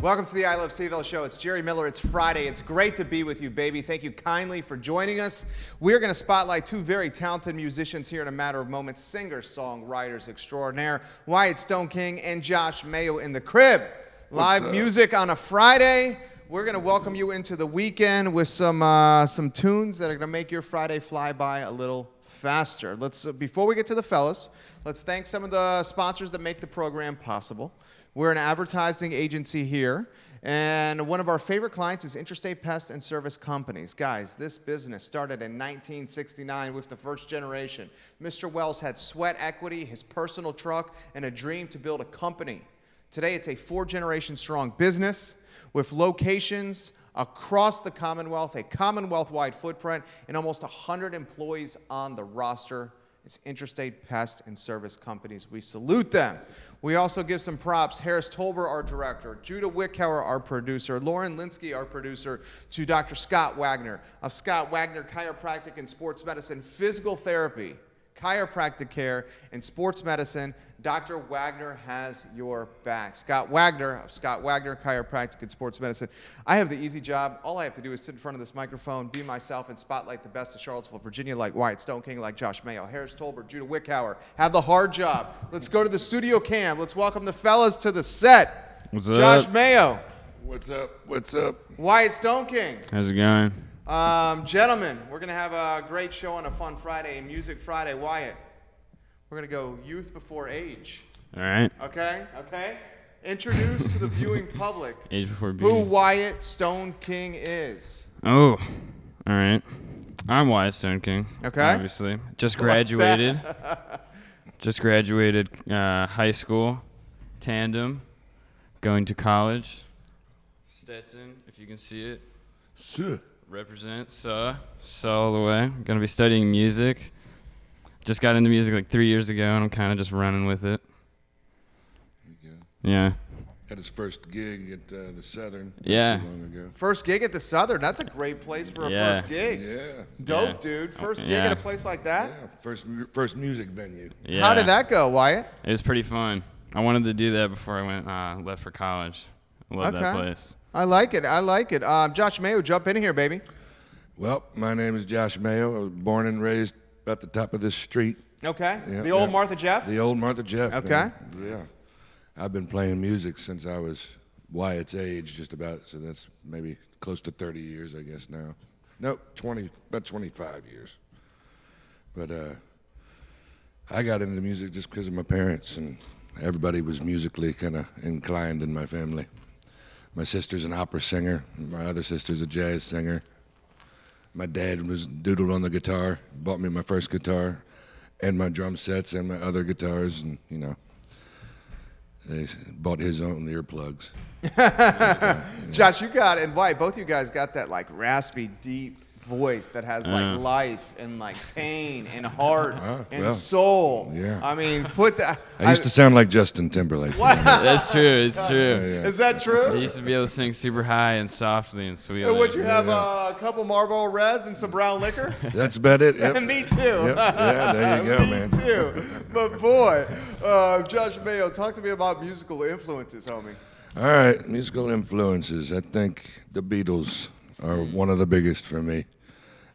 Welcome to the I Love CVille Show. It's Jerry Miller. It's Friday. It's great to be with you, baby. Thank you kindly for joining us. We're going to spotlight two very talented musicians here in a matter of moments, singer-songwriters extraordinaire, Wyatt Stoneking and Josh Mayo in the crib. Live music on a Friday. We're going to welcome you into the weekend with some tunes that are going to make your Friday fly by a little faster. Before we get to the fellas, let's thank some of the sponsors that make the program possible. We're an advertising agency here, and one of our favorite clients is Intrastate Pest and Service Companies. Guys, this business started in 1969 with the first generation. Mr. Wells had sweat equity, his personal truck, and a dream to build a company. Today, it's a 4-generation strong business with locations across the Commonwealth, a Commonwealth-wide footprint, and almost 100 employees on the roster. It's Intrastate Pest and Service Companies. We salute them. We also give some props. Harris Tolber, our director, Judah Wickhauer, our producer, Lauren Linsky, our producer, to Dr. Scott Wagner of Scott Wagner Chiropractic and Sports Medicine, Physical Therapy, Chiropractic Care, and Sports Medicine. Dr. Wagner has your back. Scott Wagner of Scott Wagner Chiropractic and Sports Medicine. I have the easy job. All I have to do is sit in front of this microphone, be myself, and spotlight the best of Charlottesville, Virginia, like Wyatt Stoneking, like Josh Mayo, Harris Tolber, Judah Wickhauer. Have the hard job. Let's go to the studio cam. Let's welcome the fellas to the set. What's Josh up? Mayo. What's up? What's up? Wyatt Stoneking. How's it going? Gentlemen, we're going to have a great show on a fun Friday, Music Friday. Wyatt, we're going to go youth before age. All right. Okay? Okay? Introduce to the viewing public Age before beauty. who Wyatt Stoneking is. Oh, all right. I'm Wyatt Stoneking. Okay. Obviously. Just graduated. Just graduated high school. Tandem. Going to college. Stetson, if you can see it. Sir. Represent, so all the way. Going to be studying music. Just got into music like 3 years ago, and I'm kind of just running with it. Yeah. Had his first gig at the Southern Yeah. not too long ago. First gig at the Southern. That's a great place for a Yeah. first gig. Yeah. Dope, Yeah. dude. First gig Yeah. at a place like that? Yeah. First music venue. Yeah. How did that go, Wyatt? It was pretty fun. I wanted to do that before I left for college. I love that place. I like it. I like it. Josh Mayo, jump in here, baby. Well, my name is Josh Mayo. I was born and raised at the top of this street. Okay. Yeah, The old yeah. Martha Jeff? The old Martha Jeff. Okay. man. Yeah. I've been playing music since I was Wyatt's age, just about. So that's maybe close to 30 years, I guess now. No, about 25 years. But I got into music just because of my parents, and everybody was musically kind of inclined in my family. My sister's an opera singer. My other sister's a jazz singer. My dad was doodled on the guitar, bought me my first guitar, and my drum sets and my other guitars, and they bought his own earplugs. Josh, you got, and Wyatt, both you guys got that like raspy, deep voice that has like life and like pain and heart and soul. Yeah. I mean, put that. I used to sound like Justin Timberlake. That's true. It's true. Is that I true? used to be able to sing super high and softly and sweet. And would you have a couple Marlboro Reds and some brown liquor? That's about it. Yep. Me too. Yep. Yeah, there you go, Me man. too. But boy, Josh Mayo, talk to me about musical influences, homie. All right, musical influences. I think the Beatles are one of the biggest for me.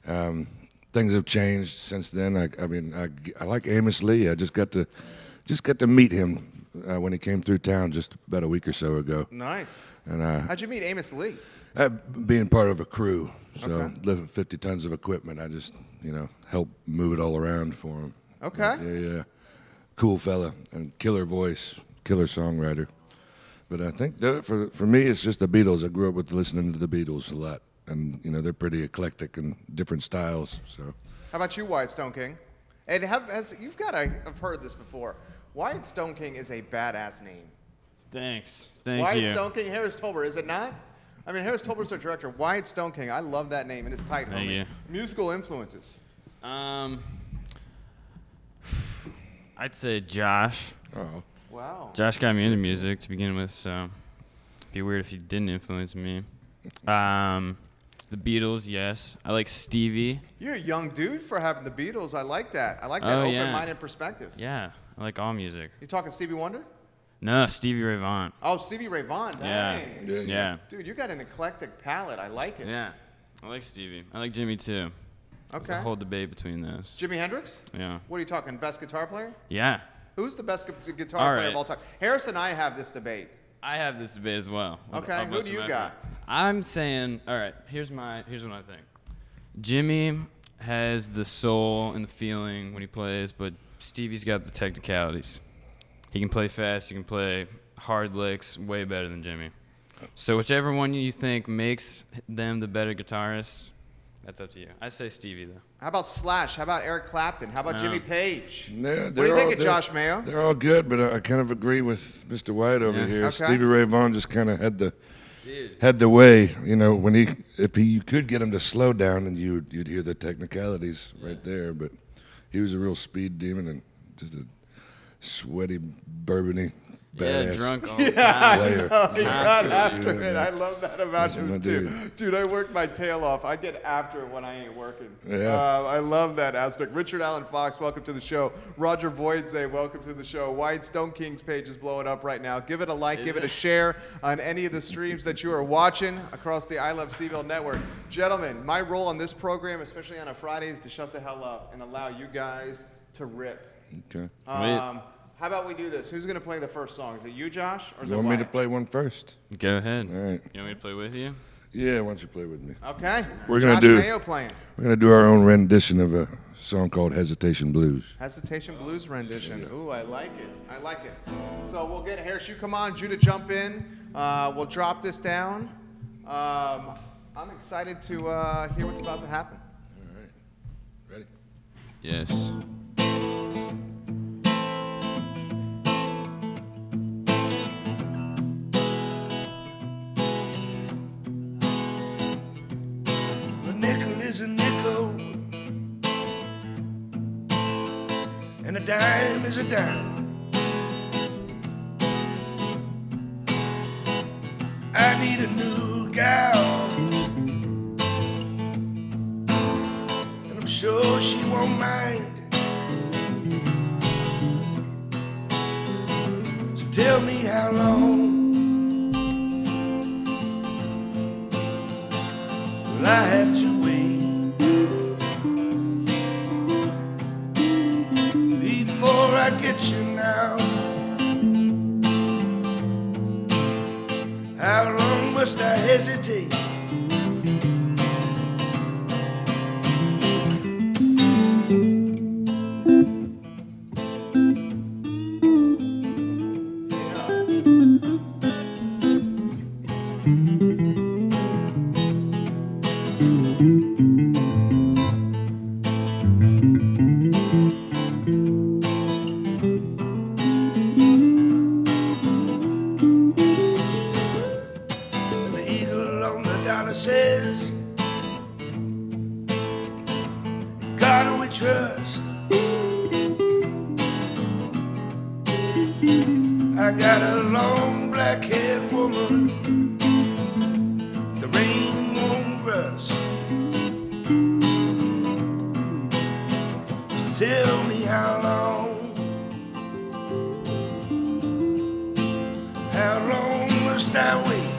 Things have changed since then. I like Amos Lee. I just got to meet him when he came through town just about a week or so ago. Nice. And How'd you meet Amos Lee? being part of a crew, so Okay. lifting 50 tons of equipment, I just help move it all around for him. Okay. Yeah. Cool fella and killer voice, killer songwriter. But I think that for me, it's just the Beatles. I grew up with listening to the Beatles a lot, and they're pretty eclectic and different styles. So How about you, Wyatt Stoneking? And you've got to have heard this before. Wyatt Stoneking is a badass name. Thanks. Thank Wyatt you. Stoneking, Harris Tolber, is it not? I mean, Harris Tolber's our director. Wyatt Stoneking, I love that name, and it's tight, Thank homie. you. Musical influences. I'd say Josh. oh, Wow. Josh got me into music to begin with, so it'd be weird if he didn't influence me. The Beatles, yes. I like Stevie. You're a young dude for having the Beatles. I like that. I like that Oh, yeah. open-minded perspective. Yeah, I like all music. You talking Stevie Wonder? No, Stevie Ray Vaughan. Oh, Stevie Ray Vaughan. Dang. Yeah. Dude, you got an eclectic palette. I like it. Yeah. I like Stevie. I like Jimmy too. Okay. There's a whole debate between those. Jimi Hendrix? Yeah. What are you talking? Best guitar player? Yeah. Who's the best guitar All player right. of all time? Harris and I have this debate. I have this debate as well. Okay. Who do you got? I'm saying, all right, here's what I think. Jimmy has the soul and the feeling when he plays, but Stevie's got the technicalities. He can play fast, he can play hard licks way better than Jimmy. So whichever one you think makes them the better guitarist, that's up to you. I say Stevie, though. How about Slash? How about Eric Clapton? How about Jimmy Page? Yeah, what do you think of Josh Mayo? They're all good, but I kind of agree with Mr. Wyatt over here. Okay. Stevie Ray Vaughan just kind of had the way, you know, you could get him to slow down and you'd hear the technicalities right there, but he was a real speed demon and just a sweaty, bourbony, badass. Yeah, drunk all the time. Player. He got after Yeah, it. I love that about That's him my too. dude. Dude, I work my tail off. I get after it when I ain't working. Yeah. I love that aspect. Richard Allen Fox, welcome to the show. Roger Voidze, welcome to the show. Wyatt Stoneking's page is blowing up right now. Give it a like, give it a share on any of the streams that you are watching across the I Love CVille network. Gentlemen, my role on this program, especially on a Friday, is to shut the hell up and allow you guys to rip. Okay. How about we do this? Who's going to play the first song? Is it you, Josh, or is You it want me to Wyatt? play one first? Go ahead. All right. You want me to play with you? Yeah, why don't you play with me? Okay. We're gonna Josh do- Mayo playing. We're going to do our own rendition of a song called Hesitation Blues. Hesitation Blues rendition. Ooh, I like it. I like it. So we'll get Harris, you come on, Judah, jump in. We'll drop this down. I'm excited to hear what's about to happen. All right. Ready? Yes. A nickel is a nickel, and a dime is a dime. I need a new gal, and I'm sure she won't mind. So tell me how long will I have to wait before I get you now? How long must I hesitate? The eagle on the dollar says, "In God we trust." I got a long black-haired woman, the rain won't rust. So tell me how long must I wait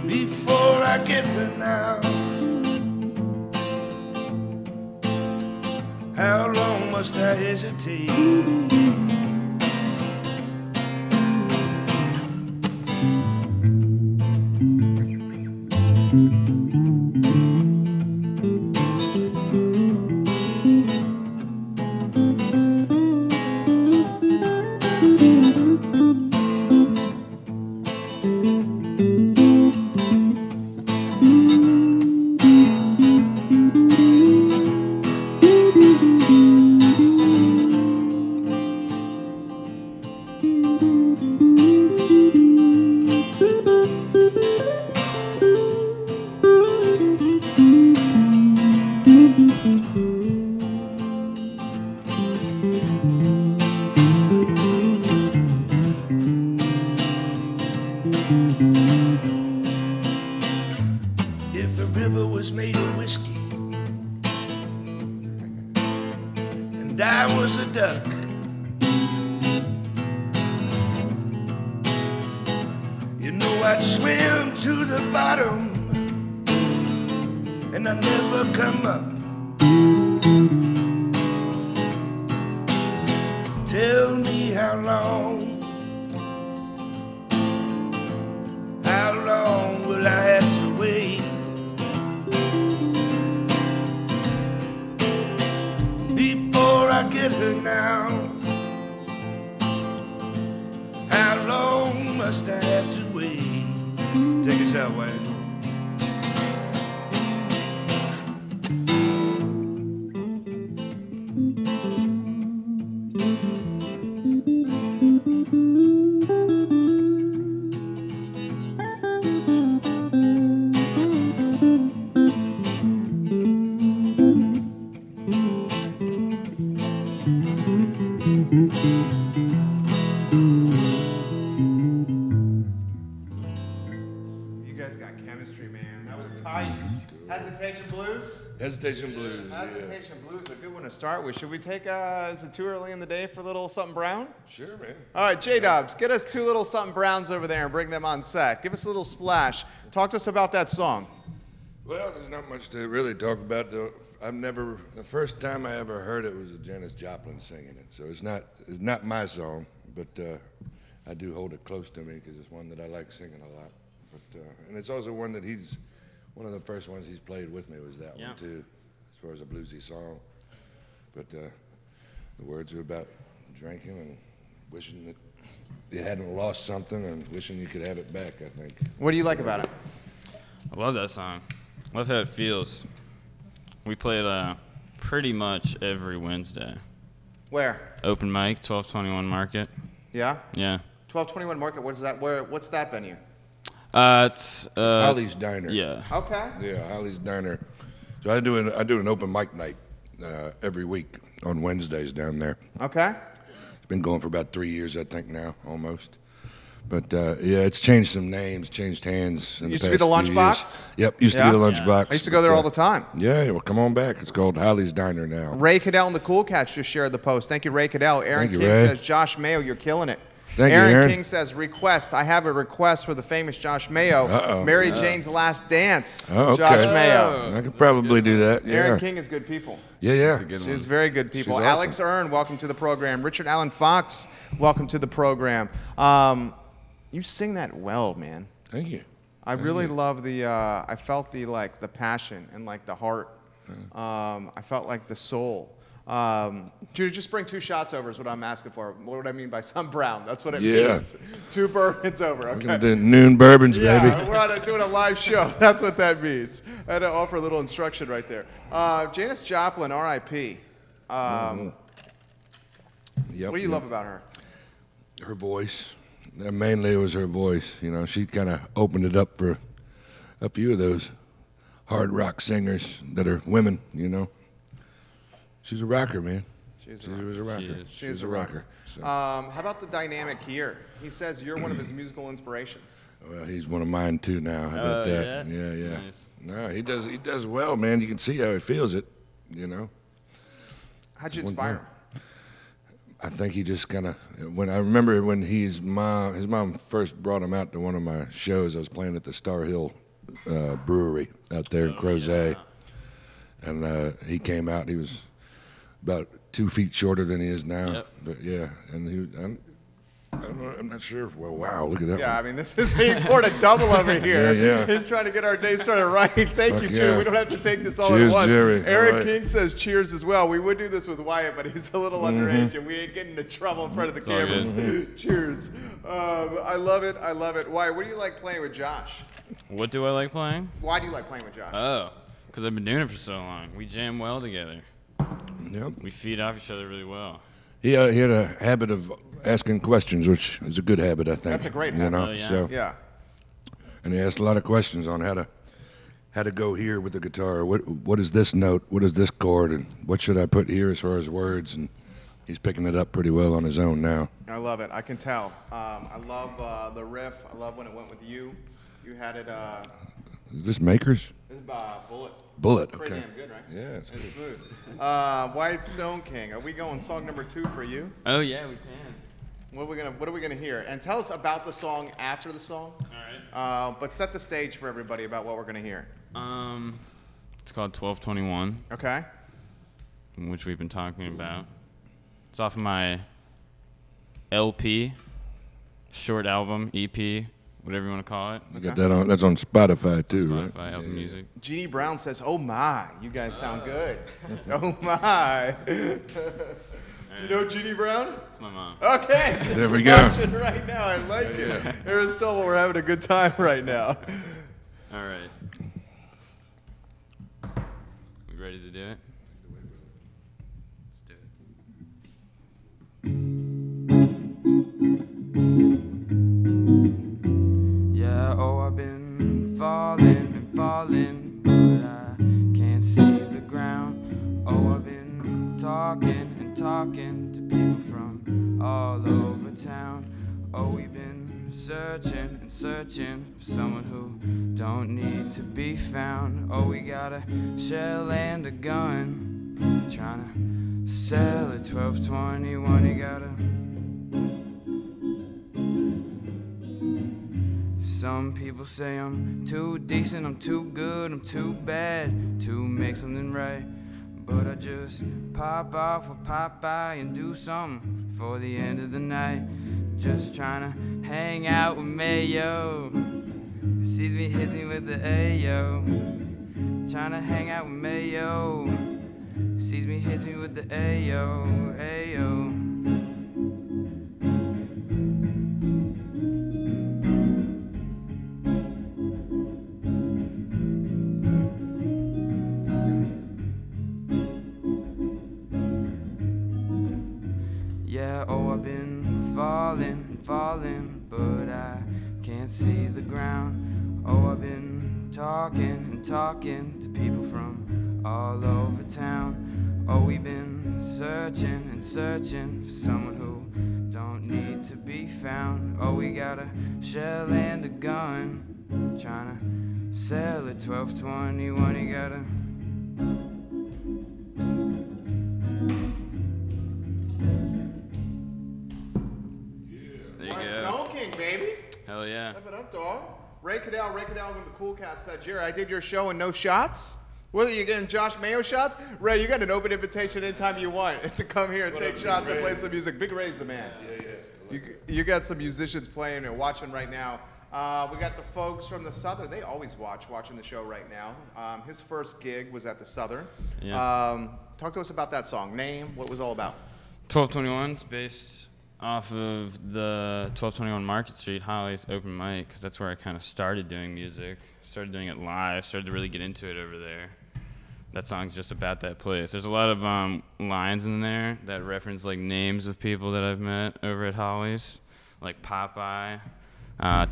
before I get her now? How long must I hesitate? If the river was made of whiskey and I was a duck. You know I'd swim to the bottom and I'd never come up. Tell me how long will I have to wait before I get her now? How long must I have to wait? Take us out, Wyatt. Hesitation Blues. Hesitation Blues, a good one to start with. Should we take, is it too early in the day for a little something brown? Sure, man. All right, J-Dubs, get us 2 little something browns over there and bring them on set. Give us a little splash. Talk to us about that song. Well, there's not much to really talk about. The first time I ever heard it was Janis Joplin singing it. So it's not my song, but I do hold it close to me because it's one that I like singing a lot. But and it's also one that one of the first ones he's played with me was that one too, as far as a bluesy song. But the words are about drinking and wishing that you hadn't lost something and wishing you could have it back, I think. What do you like about it? I love that song. I love how it feels. We play it pretty much every Wednesday. Where? Open mic, 1221 Market. Yeah? Yeah. 1221 Market, what is that? What's that venue? It's Holly's Diner. Yeah. Okay. Yeah, Holly's Diner. So I do an open mic night every week on Wednesdays down there. Okay. It's been going for about 3 years, I think now, almost. But yeah, it's changed some names, changed hands. Used to be the Lunchbox? Yep, used to be the Lunchbox. I used to go there all the time. Yeah, well, come on back. It's called Holly's Diner now. Ray Cadell and the Cool Cats just shared the post. Thank you, Ray Cadell. Aaron King says, Josh Mayo, you're killing it. Thank you, Aaron. King says, request. I have a request for the famous Josh Mayo. Mary Jane's Last Dance. Okay. Josh Mayo. I could probably do that. Yeah. Aaron King is good people. Yeah. She's very good people. She's Alex awesome. Earn, welcome to the program. Richard Allen Fox, welcome to the program. You sing that well, man. Thank you. I really love I felt the passion and the heart. I felt like the soul. Judy, just bring 2 shots over is what I'm asking for. What would I mean by some brown? That's what it means. 2 bourbons over, okay? We're gonna do noon bourbons, baby. Yeah, we're doing a live show. That's what that means. I had to offer a little instruction right there. Janis Joplin, R.I.P. Yep, What do you love about her? Her voice. Mainly it was her voice. You know, she kind of opened it up for a few of those hard rock singers that are women, you know. She's a rocker, man. She was a rocker. She's a rocker. So. How about the dynamic here? He says you're one of his musical inspirations. Well, he's one of mine too now. How about that? Yeah. Nice. No, he does well, man. You can see how he feels it, you know. How'd you inspire him? I think he just kind of, I remember when his mom first brought him out to one of my shows. I was playing at the Star Hill Brewery out there in Crozet. Yeah. And he came out, he was about 2 feet shorter than he is now. Yep. But yeah, and I don't know, I'm not sure. Well, wow, look at that. Yeah, I mean, this is he poured a double over here. Yeah. He's trying to get our day started right. Thank you, Jerry. Yeah. We don't have to take this all Cheers, at once. Jerry. Eric All right. King says cheers as well. We would do this with Wyatt, but he's a little underage, and we ain't getting into trouble in front of the cameras. Cheers. I love it. Wyatt, what do you like playing with Josh? What do I like playing? Why do you like playing with Josh? Oh, because I've been doing it for so long. We jam well together. Yep. We feed off each other really well. He had a habit of asking questions, which is a good habit, I think. That's a great habit. You know? Oh, yeah. So, Yeah. and he asked a lot of questions on how to go here with the guitar. What is this note? What is this chord? And what should I put here as far as words? And he's picking it up pretty well on his own now. I love it. I can tell. I love the riff. I love when it went with you. You had it. Is this Makers? This is Bullet. Bullet. Pretty Okay. damn good, right? Yeah, it's It's good. smooth. Wyatt Stoneking, are we going song number 2 for you? Oh yeah, we can. What are we gonna hear? And tell us about the song after the song. All right. But set the stage for everybody about what we're gonna hear. It's called 1221, Okay. which we've been talking about. It's off of my LP, short album, EP, whatever you want to call it. You got that on? That's on Spotify too, Spotify, right? Apple Music. Jeannie Brown says, "Oh my, you guys sound good." Oh my. Do you know Jeannie Brown? It's my mom. Okay. There we she's go. watching right now. I like it. Aristotle, we're having a good time right now. All right. We ready to do it? Let's do it. Yeah, oh, I've been falling, but I can't see the ground. Oh, I've been talking to people from all over town. Oh, we've been searching for someone who don't need to be found. Oh, we got a shell and a gun, trying to sell it 1221. You gotta. Some people say I'm too decent, I'm too good, I'm too bad to make something right. But I just pop off or pop by and do something for the end of the night. Just trying to hang out with Mayo. Sees me, hits me with the Ayo. Trying to hang out with Mayo. Sees me, hits me with the Ayo, Ayo. Yeah, oh, I've been falling, but I can't see the ground. Oh, I've been talking to people from all over town. Oh, we've been searching for someone who don't need to be found. Oh, we got a shell and a gun, trying to sell it 1221. You gotta. Stoneking, baby. Hell yeah. Live it up, dog. Ray Cadell when the Cool Cast said, "Jerry, I did your show and no shots. What are you getting, Josh Mayo shots? Ray, you got an open invitation anytime you want to come here and take shots and play some music. Big Ray's the man. Yeah. You got some musicians playing and watching right now. We got the folks from the Southern. They always watching the show right now. His first gig was at the Southern. Yeah. Talk to us about that song. Name, what it was all about. 1221 is based off of the 1221 Market Street Holly's open mic, because that's where I kind of started doing music. Started doing it live, started to really get into it over there. That song's just about that place. There's a lot of lines in there that reference like names of people that I've met over at Holly's, like Popeye,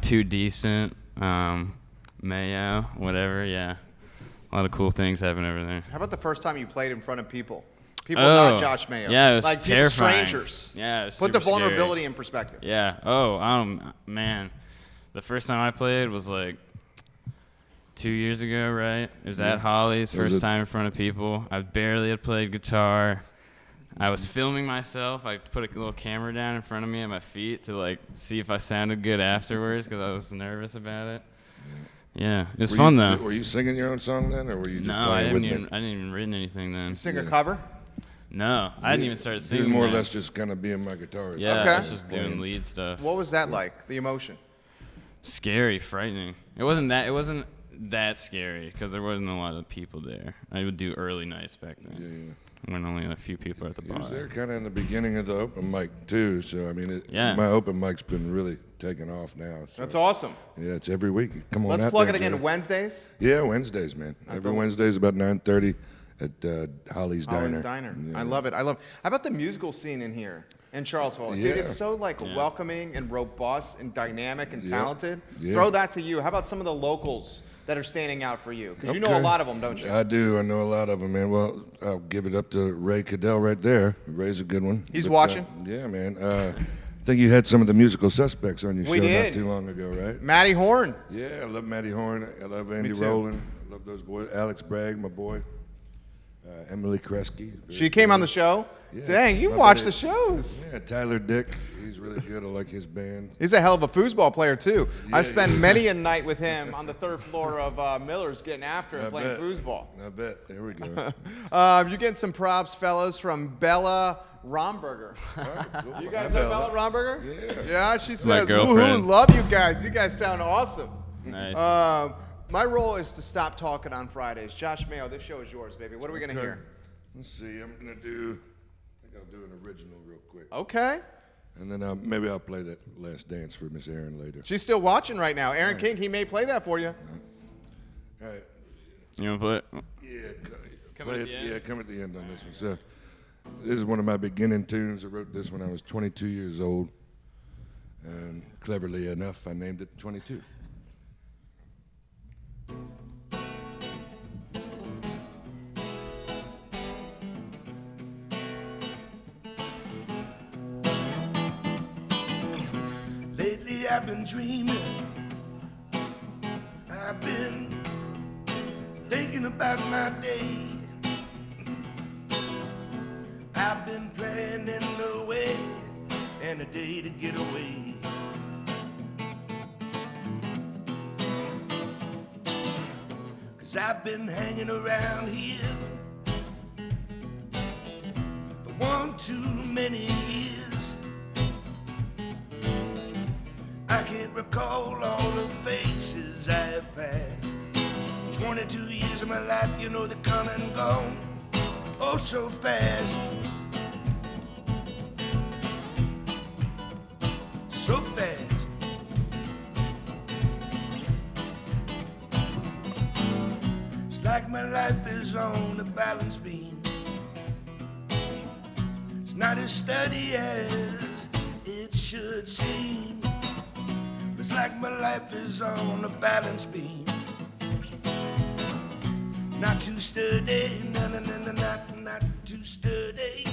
Too Decent, Mayo, whatever, yeah. A lot of cool things happen over there. How about the first time you played in front of people? People not Josh Mayo. Yeah, it was like terrifying. People, strangers. Yeah, it was Put the super scary. vulnerability in perspective. Yeah. Man. The first time I played was like 2 years ago, right? It was at Holly's, first time in front of people. I barely had played guitar. I was filming myself. I put a little camera down in front of me at my feet to like see if I sounded good afterwards because I was nervous about it. Yeah, it was fun though. Were you singing your own song then, or were you just No, I playing with hadn't me? even written anything then. Sing a cover? No, I hadn't even started singing. You were more or then. less just kind of being my guitarist. Yeah, Okay. I was just doing lead stuff. What was that like? The emotion? Scary, frightening. It wasn't that scary because there wasn't a lot of people there. I would do early nights back then. When only a few people were at the He bar. was there kind of in the beginning of the open mic too, so I mean, my open mic's been really taking off now. So. That's awesome. Yeah, it's every week. Come on, Let's out plug there, it again. Jerry. Wednesdays? Yeah, Wednesdays, man. Every Wednesday's about 9:30 at Holly's Diner. Yeah. I love it. How about the musical scene in here in Charlottesville? Dude, it's so welcoming and robust and dynamic and talented. Yeah. Throw that to you. How about some of the locals that are standing out for you? Because you know a lot of them, don't you? I do. I know a lot of them, man. Well, I'll give it up to Ray Cadell right there. Ray's a good one. He's watching? Yeah, man. I think you had some of the musical suspects on your We show did. not too long ago, right? Matty Horn. Yeah, I love Matty Horn. I love Andy Rowland. I love those boys. Alex Bragg, my boy. Emily Kresge. She came on the show? Yeah. Dang, you My watch buddy- the shows. Yeah, Tyler Dick. He's really good. I like his band. He's a hell of a foosball player, too. Yeah, I've spent yeah. many a night with him on the 3rd floor of Miller's getting after it, playing foosball. I bet. There we go. You're getting some props, fellas, from Bella Romberger. Cool. You guys know Bella Romberger? Yeah. Yeah, she My says, girlfriend. woohoo, love you guys. You guys sound awesome. Nice. My role is to stop talking on Fridays. Josh Mayo, this show is yours, baby. What are we going to Okay. hear? Let's see. I think I'll do an original real quick. Okay. And then maybe I'll play that Last Dance for Miss Erin later. She's still watching right now. Aaron King, he may play that for you. All right. You want to play it? Yeah. Come play at it- the end? Yeah, come at the end on this one. So, this is one of my beginning tunes. I wrote this when I was 22 years old. And cleverly enough, I named it 22. Lately I've been dreaming. I've been thinking about my day. I've been planning a way and a day to get away. Cause I've been hanging around here for one too many years. I can't recall all the faces I have passed. 22 years of my life, you know they come and go, oh so fast. So fast. It's like my life is on a balance beam. It's not as steady as it should seem. It's like my life is on a balance beam. Not too sturdy, no, no, no, no, not too sturdy.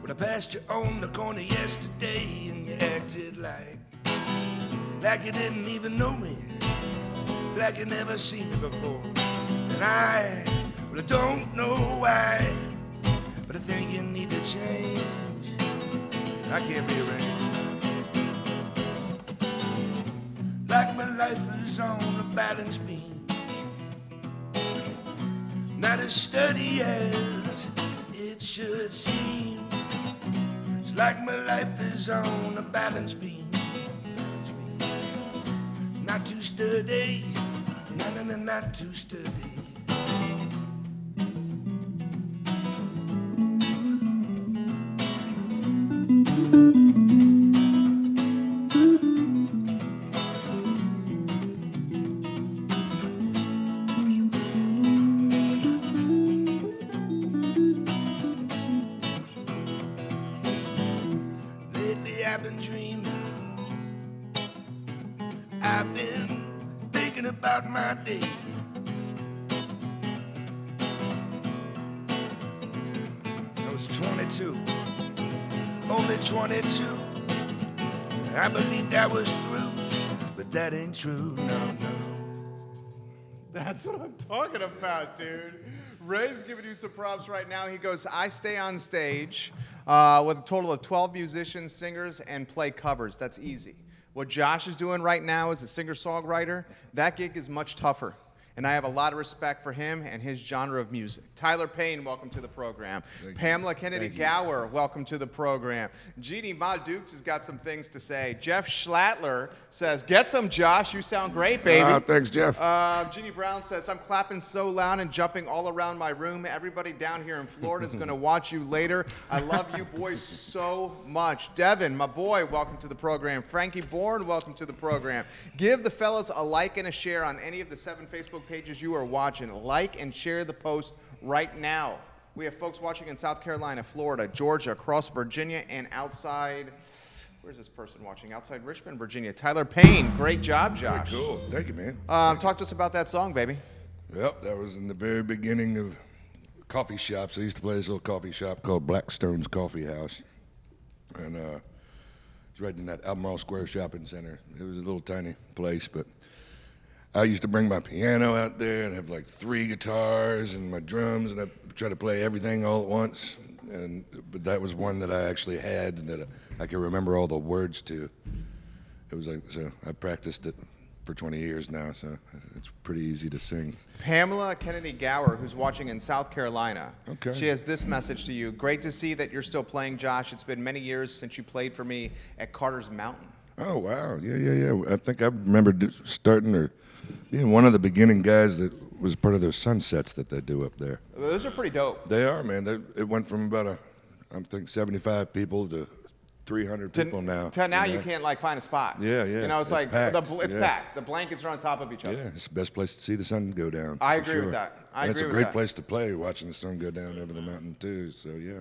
When I passed you on the corner yesterday and you acted like you didn't even know me, like you never seen me before. And I don't know why, but I think you need to change. I can't rearrange. Like my life is on a balance beam, not as steady as it should seem. It's like my life is on a balance beam, not too sturdy, no, no, no, not too sturdy. Lately I've been dreaming, I've been thinking about my day. I was 22, only 22. I believed I was through, but that ain't true, no, no. That's what I'm talking about, dude. Ray's giving you some props right now. He goes, I stay on stage with a total of 12 musicians, singers, and play covers. That's easy. What Josh is doing right now as a singer-songwriter, that gig is much tougher. And I have a lot of respect for him and his genre of music. Tyler Payne, welcome to the program. Pamela Kennedy Gower, welcome to the program. Jeannie Ma Dukes has got some things to say. Jeff Schlattler says, get some, Josh. You sound great, baby. Thanks, Jeff. Jeannie Brown says, I'm clapping so loud and jumping all around my room. Everybody down here in Florida is going to watch you later. I love you boys so much. Devin, my boy, welcome to the program. Frankie Bourne, welcome to the program. Give the fellas a like and a share on any of the 7 Facebook pages you are watching. Like and share the post right now. We have folks watching in South Carolina, Florida, Georgia, across Virginia, and outside, where's this person watching? Outside Richmond, Virginia. Tyler Payne, great job, Josh. Very cool. Thank you, man. Talk to us about that song, baby. Yep, that was in the very beginning of coffee shops. I used to play this little coffee shop called Blackstone's Coffee House. And it's right in that Albemarle Square shopping center. It was a little tiny place, but I used to bring my piano out there and have like 3 guitars and my drums, and I'd try to play everything all at once. But that was one that I actually had and that I could remember all the words to. It was like, so I practiced it for 20 years now, so it's pretty easy to sing. Pamela Kennedy Gower, who's watching in South Carolina. Okay. She has this message to you. Great to see that you're still playing, Josh. It's been many years since you played for me at Carter's Mountain. Oh, wow. Yeah. I think I remember starting or being one of the beginning guys that was part of those sunsets that they do up there. Those are pretty dope. They are, man. It went from about I think 75 people to 300 people now. To now you can't like find a spot. Yeah. You know, it's like packed. it's packed. The blankets are on top of each other. Yeah, it's the best place to see the sun go down. I for agree with sure. that. And it's a great place to play, watching the sun go down over the mountain too. So yeah.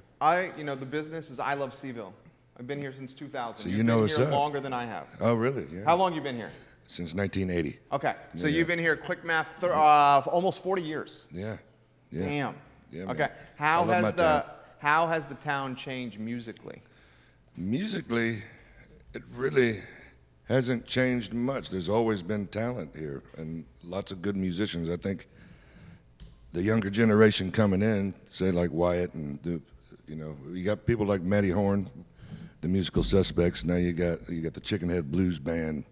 The business is I Love CVille. I've been here since 2000. So you You've know been what's here up. longer than I have. Oh, really? Yeah. How long you been here? Since 1980. Okay, so Yeah. you've been here, quick math, almost 40 years. Yeah. Damn. Yeah, man. Okay, I love my town. how has the town changed musically? Musically, it really hasn't changed much. There's always been talent here and lots of good musicians. I think the younger generation coming in, say like Wyatt and you got people like Matty Horn, the Musical Suspects. Now you got the Chicken Head Blues Band.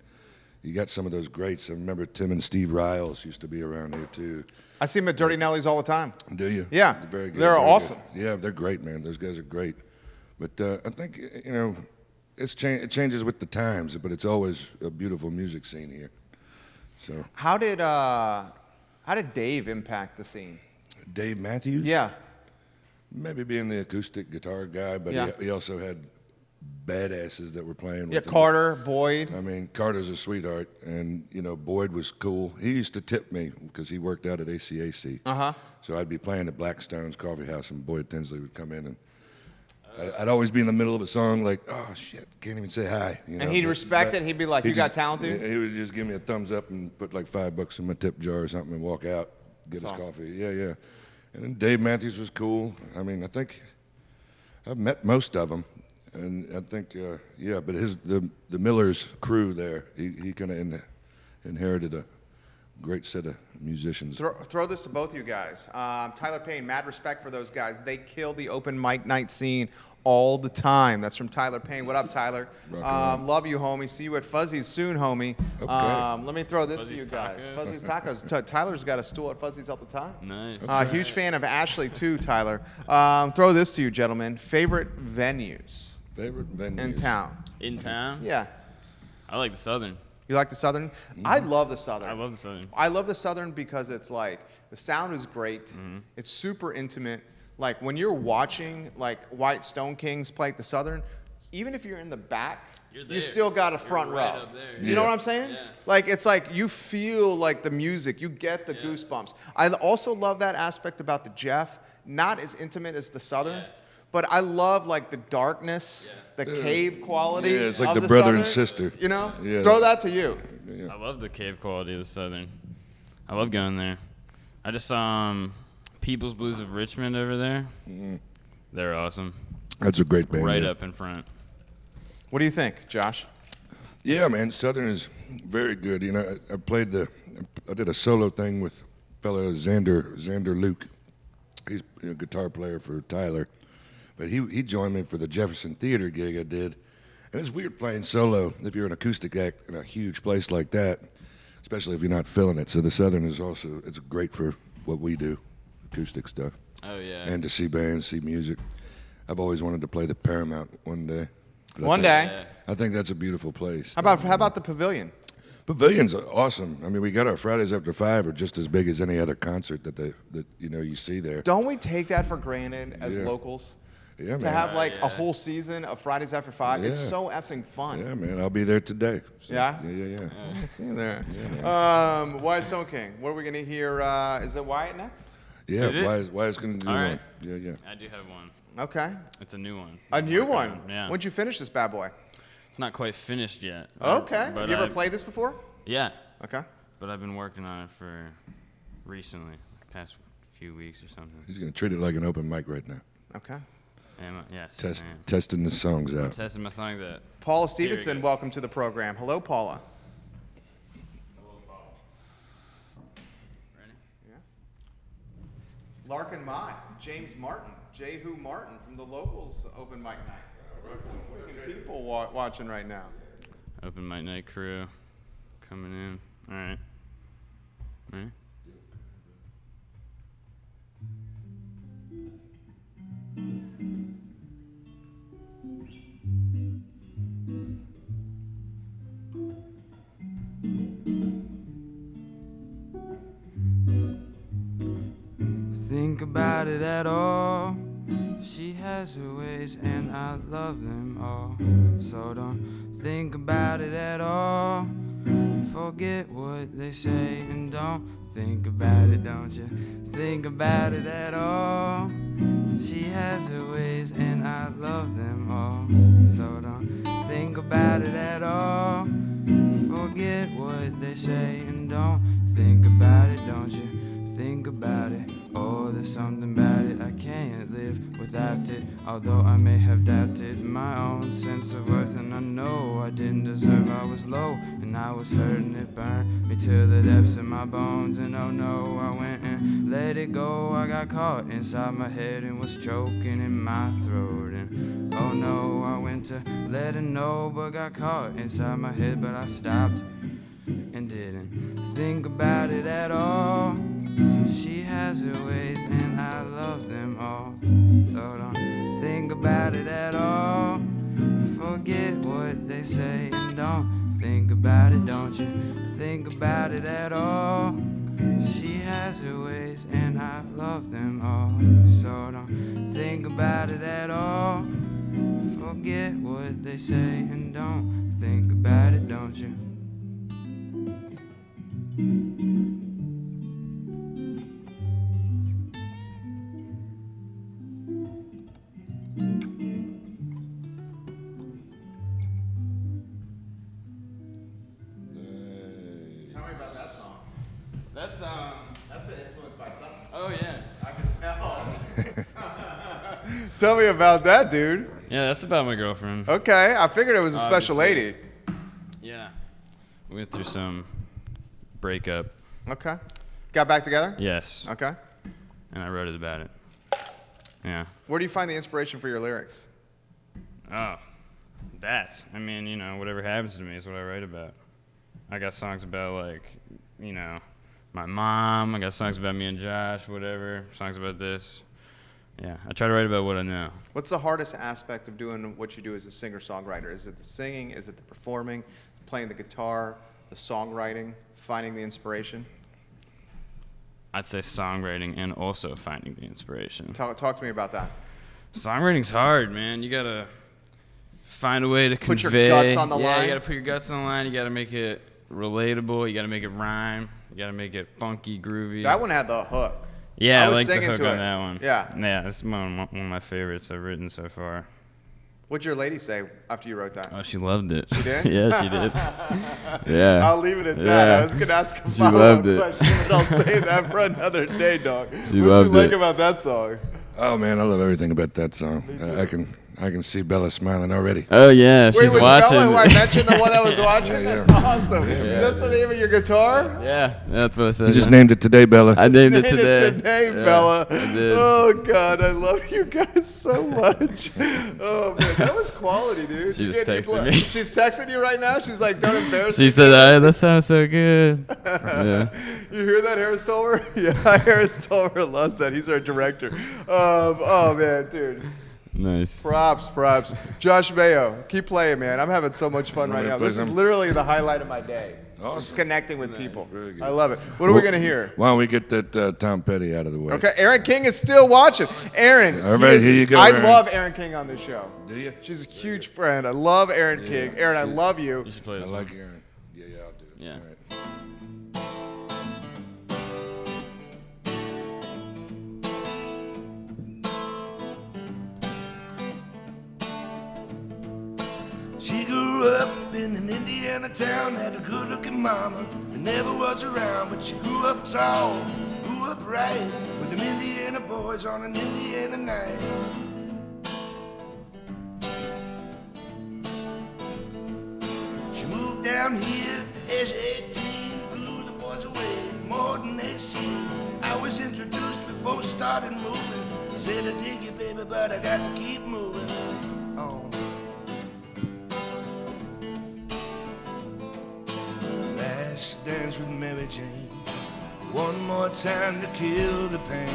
You got some of those greats. I remember Tim and Steve Riles used to be around here too. I see them at Dirty Nellies all the time. Do you? Yeah, They're very good. They're very awesome. Good. Yeah, they're great, man. Those guys are great. But I think it changes with the times, but it's always a beautiful music scene here. So How did Dave impact the scene? Dave Matthews? Yeah. Maybe being the acoustic guitar guy, but Yeah. he also had badasses that were playing with Yeah, him. Carter, Boyd. I mean, Carter's a sweetheart, and Boyd was cool. He used to tip me because he worked out at ACAC. Uh-huh. So I'd be playing at Blackstone's Coffee House, and Boyd Tinsley would come in, and I'd always be in the middle of a song like, oh shit, can't even say hi. And he'd respect it. He'd be like, "You got talent, dude." He would just give me a thumbs up and put like $5 in my tip jar or something and walk out, get That's his awesome. coffee. Yeah. And then Dave Matthews was cool. I mean, I think I've met most of them, and I think but the Miller's crew there, he kind of inherited a great set of musicians. Throw this to both of you guys. Tyler Payne, mad respect for those guys. They kill the open mic night scene all the time. That's from Tyler Payne. What up, Tyler? Love you, homie. See you at Fuzzy's soon, homie. Okay. Let me throw this to Fuzzy's you guys. Tacos. Fuzzy's Tacos. Tyler's got a stool at Fuzzy's all the time. Nice. Huge fan of Ashley, too, Tyler. Throw this to you, gentlemen. Favorite venues Favorite venues in town? In town? Yeah. I like the Southern. You like the Southern? I love the Southern. I love the Southern. I love the Southern because it's like the sound is great. It's super intimate. Like when you're watching like Wyatt Stonekings play at the Southern, even if you're in the back, You're you there. still got a front You're right row. up there. You know Yeah. what I'm saying? Yeah. Like it's like you feel like the music, you get the goosebumps. I also love that aspect about the Jeff, not as intimate as the Southern. Yeah. But I love like the darkness, the cave quality. Yeah, it's like of the brother Southern. and sister. You know, Yeah. throw that to you. I love the cave quality of the Southern. I love going there. I just saw People's Blues of Richmond over there. They're awesome. That's a great band. Right yeah. up in front. What do you think, Josh? Yeah, man, Southern is very good. I did a solo thing with fellow Xander Luke. He's a guitar player for Tyler, but he joined me for the Jefferson Theater gig I did. And it's weird playing solo if you're an acoustic act in a huge place like that, especially if you're not feeling it. So the Southern is it's great for what we do, acoustic stuff. Oh, yeah. And to see bands, see music. I've always wanted to play the Paramount one day. But One day. I think that's a beautiful place. How about the Pavilion? Pavilion's awesome. I mean, we got our Fridays after 5 are just as big as any other concert that you see there. Don't we take that for granted as Yeah. locals? Yeah, To man. have like Yeah. a whole season of Fridays after 5, it's Yeah. so effing fun. Yeah, man, I'll be there today. So, Yeah? Yeah. See you there. Wyatt Stoneking. What are we gonna hear? Is it Wyatt next? Yeah, Is it? why is going to do All one? right. Yeah. I do have one. Okay. It's a new one. A new one. Yeah. When'd you finish this bad boy? It's not quite finished yet. Okay. But Have you ever I've- played this before? Yeah. Okay. But I've been working on it for recently, past few weeks or something. He's going to treat it like an open mic right now. Okay. Yes. Testing the songs out. Testing my songs out. Paula Stevenson, welcome to the program. Hello, Paula. Hello, Paula. Ready? Yeah. Larkin Mott, James Martin, Jehu Martin from the Locals Open Mic Night. Freaking people watching right now. Open mic night crew coming in. All right. Ready? Think about it at all. She has her ways and I love them all. So don't think about it at all. Forget what they say and don't think about it, don't you? Think about it at all. She has her ways and I love them all. So don't think about it at all. Forget what they say and don't think about it, don't you? Think about it. Oh, there's something about it, I can't live without it. Although I may have doubted my own sense of worth, and I know I didn't deserve, I was low and I was hurting, it burned me to the depths of my bones. And oh no, I went and let it go. I got caught inside my head and was choking in my throat. And oh no, I went to let it know, but got caught inside my head. But I stopped and didn't think about it at all. She has her ways and I love them all. So don't think about it at all. Forget what they say and don't think about it, don't you? Think about it at all. She has her ways and I love them all. So don't think about it at all. Forget what they say and don't think about it, don't you? That's been influenced by something. Oh yeah. I can tell. Tell me about that, dude. Yeah, that's about my girlfriend. Okay, I figured it was a special Obviously. lady. Yeah. We went through some breakup. Okay. Got back together? Yes. Okay. And I wrote it about it. Yeah. Where do you find the inspiration for your lyrics? Oh, that. I mean, you know, whatever happens to me is what I write about. I got songs about, like, you know, my mom. I got songs about me and Josh, whatever. Songs about this. Yeah, I try to write about what I know. What's the hardest aspect of doing what you do as a singer-songwriter? Is it the singing? Is it the performing? Playing the guitar? The songwriting? Finding the inspiration? I'd say songwriting and also finding the inspiration. Talk to me about that. Songwriting's hard, man. You gotta find a way to Put convey. your guts on the line? Yeah, you gotta put your guts on the line. You gotta make it relatable. You gotta make it rhyme. You gotta make it funky, groovy. That one had the hook. Yeah, I was like the singing hook to on it. that one. Yeah. Yeah, that's one of my favorites I've written so far. What'd your lady say after you wrote that? Oh, she loved it. She did? Yeah, she did. Yeah. I'll leave it at that. Yeah. I was going to ask a She follow-up loved it. question, but I'll save that for another day, dog. She What loved you like it. about that song? Oh man, I love everything about that song. I can see Bella smiling already. Oh yeah, Wait, she's was watching. Bella who I mentioned the one that was watching? Yeah. That's awesome. That's the name of your guitar? Yeah, that's what I said. You just yeah. named it today, Bella. I named it Named today. yeah, Bella. I did. Oh, God, I love you guys so much. Oh, man, that was quality, dude. She You just can't texted even- me. She's texting you right now? She's like, don't embarrass She me. said, "That sounds so good." Yeah. You hear that, Harris Tolmer? Yeah, Harris Tolmer loves that. He's our director. Oh, man, dude. Nice. Props. Josh Mayo, keep playing, man. I'm having so much fun right now. This is literally the highlight of my day. Awesome. Just connecting with people. Very good. I love it. What are we going to hear? Why don't we get that Tom Petty out of the way? Okay, Aaron King is still watching. Aaron, All right, here you go, I Aaron. love Aaron King on this show. Do you? She's a huge friend. I love Aaron King. Aaron, I love you. You should play I this. like Aaron. Yeah, I'll do it. Yeah. All right. She grew up in an Indiana town, had a good-looking mama who never was around, but she grew up tall, grew up right, with an Indian boys on an Indiana night. She moved down here to age 18, blew the boys away more than they seen. I was introduced, we both started moving. Said I dig you, baby, but I got to keep moving on. Last dance with Mary Jane, one more time to kill the pain.